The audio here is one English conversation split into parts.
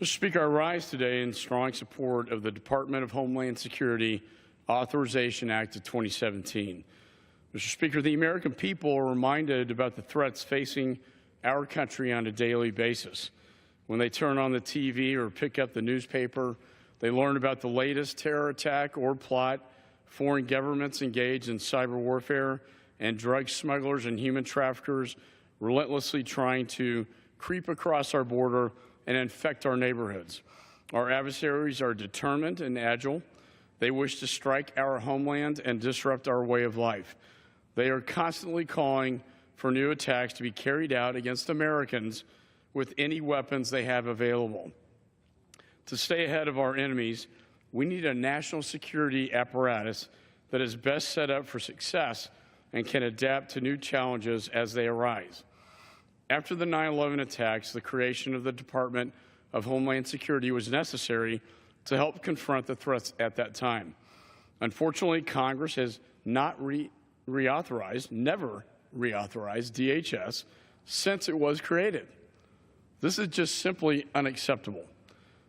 Mr. Speaker, I rise today in strong support of the Department of Homeland Security Authorization Act of 2017. Mr. Speaker, the American people are reminded about the threats facing our country on a daily basis. When they turn on the TV or pick up the newspaper, they learn about the latest terror attack or plot, foreign governments engaged in cyber warfare, and drug smugglers and human traffickers relentlessly trying to creep across our border and infect our neighborhoods. Our adversaries are determined and agile. They wish to strike our homeland and disrupt our way of life. They are constantly calling for new attacks to be carried out against Americans with any weapons they have available. To stay ahead of our enemies, we need a national security apparatus that is best set up for success and can adapt to new challenges as they arise. After the 9/11 attacks, the creation of the Department of Homeland Security was necessary to help confront the threats at that time. Unfortunately, Congress has not never reauthorized DHS since it was created. This is just simply unacceptable.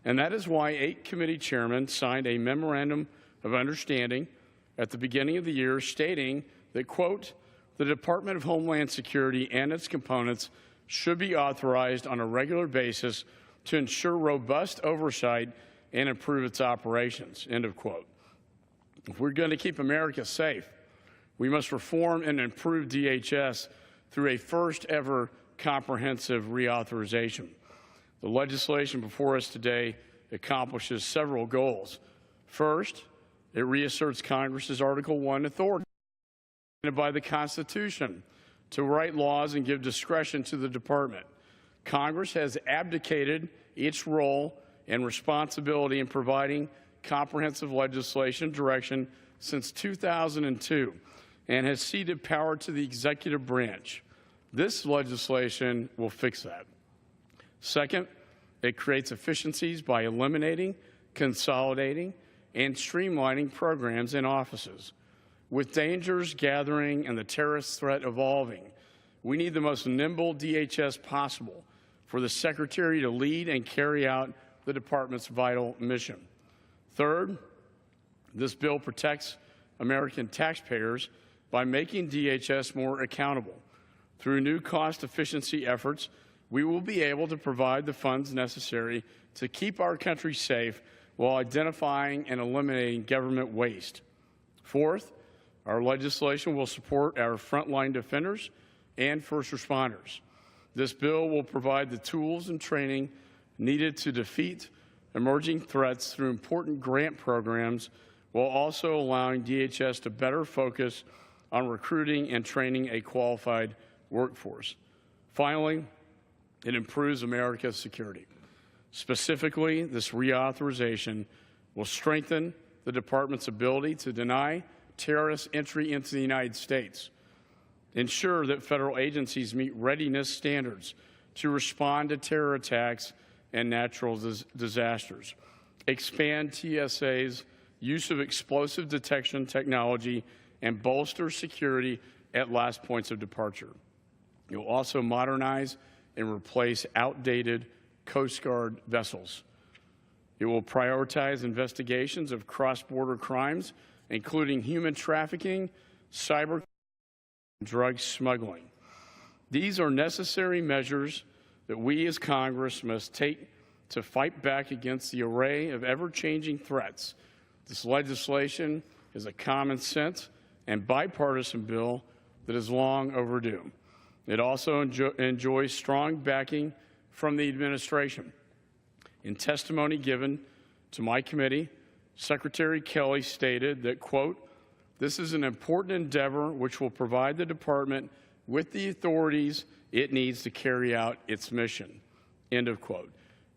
And that is why 8 committee chairmen signed a memorandum of understanding at the beginning of the year stating that, quote, the Department of Homeland Security and its components should be authorized on a regular basis to ensure robust oversight and improve its operations, end of quote. If we're going to keep America safe, we must reform and improve DHS through a first-ever comprehensive reauthorization. The legislation before us today accomplishes several goals. First, it reasserts Congress's Article I authority by the Constitution to write laws and give discretion to the department. Congress has abdicated its role and responsibility in providing comprehensive legislation direction since 2002 and has ceded power to the executive branch. This legislation will fix that. Second, it creates efficiencies by eliminating, consolidating, and streamlining programs and offices. With dangers gathering and the terrorist threat evolving, we need the most nimble DHS possible for the Secretary to lead and carry out the Department's vital mission. Third, this bill protects American taxpayers by making DHS more accountable. Through new cost efficiency efforts, we will be able to provide the funds necessary to keep our country safe while identifying and eliminating government waste. Fourth, our legislation will support our frontline defenders and first responders. This bill will provide the tools and training needed to defeat emerging threats through important grant programs, while also allowing DHS to better focus on recruiting and training a qualified workforce. Finally, it improves America's security. Specifically, this reauthorization will strengthen the Department's ability to deny terrorist entry into the United States, ensure that federal agencies meet readiness standards to respond to terror attacks and natural disasters, expand TSA's use of explosive detection technology, and bolster security at last points of departure. It will also modernize and replace outdated Coast Guard vessels. It will prioritize investigations of cross-border crimes, including human trafficking, cyber, and drug smuggling. These are necessary measures that we as Congress must take to fight back against the array of ever-changing threats. This legislation is a common sense and bipartisan bill that is long overdue. It also enjoys strong backing from the administration. In testimony given to my committee, Secretary Kelly stated that, quote, this is an important endeavor which will provide the department with the authorities it needs to carry out its mission, end of quote.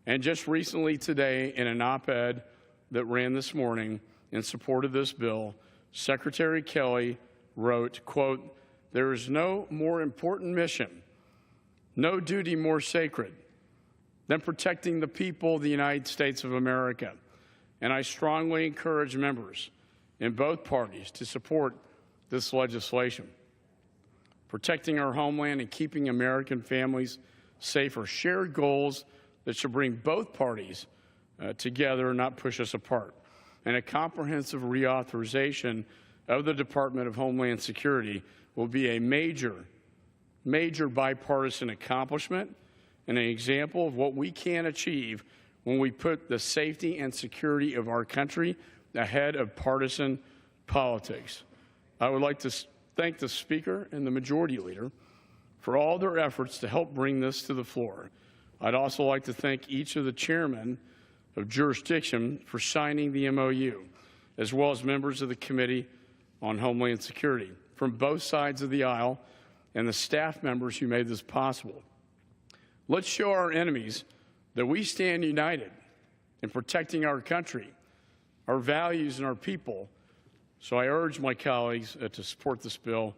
And just recently today, in an op-ed that ran this morning in support of this bill, Secretary Kelly wrote, quote, there is no more important mission, no duty more sacred than protecting the people of the United States of America. And I strongly encourage members in both parties to support this legislation. Protecting our homeland and keeping American families safe are shared goals that should bring both parties together and not push us apart. And a comprehensive reauthorization of the Department of Homeland Security will be a major bipartisan accomplishment and an example of what we can achieve when we put the safety and security of our country ahead of partisan politics. I would like to thank the Speaker and the Majority Leader for all their efforts to help bring this to the floor. I'd also like to thank each of the chairmen of jurisdiction for signing the MOU, as well as members of the Committee on Homeland Security from both sides of the aisle and the staff members who made this possible. Let's show our enemies that we stand united in protecting our country, our values, and our people. So I urge my colleagues to support this bill.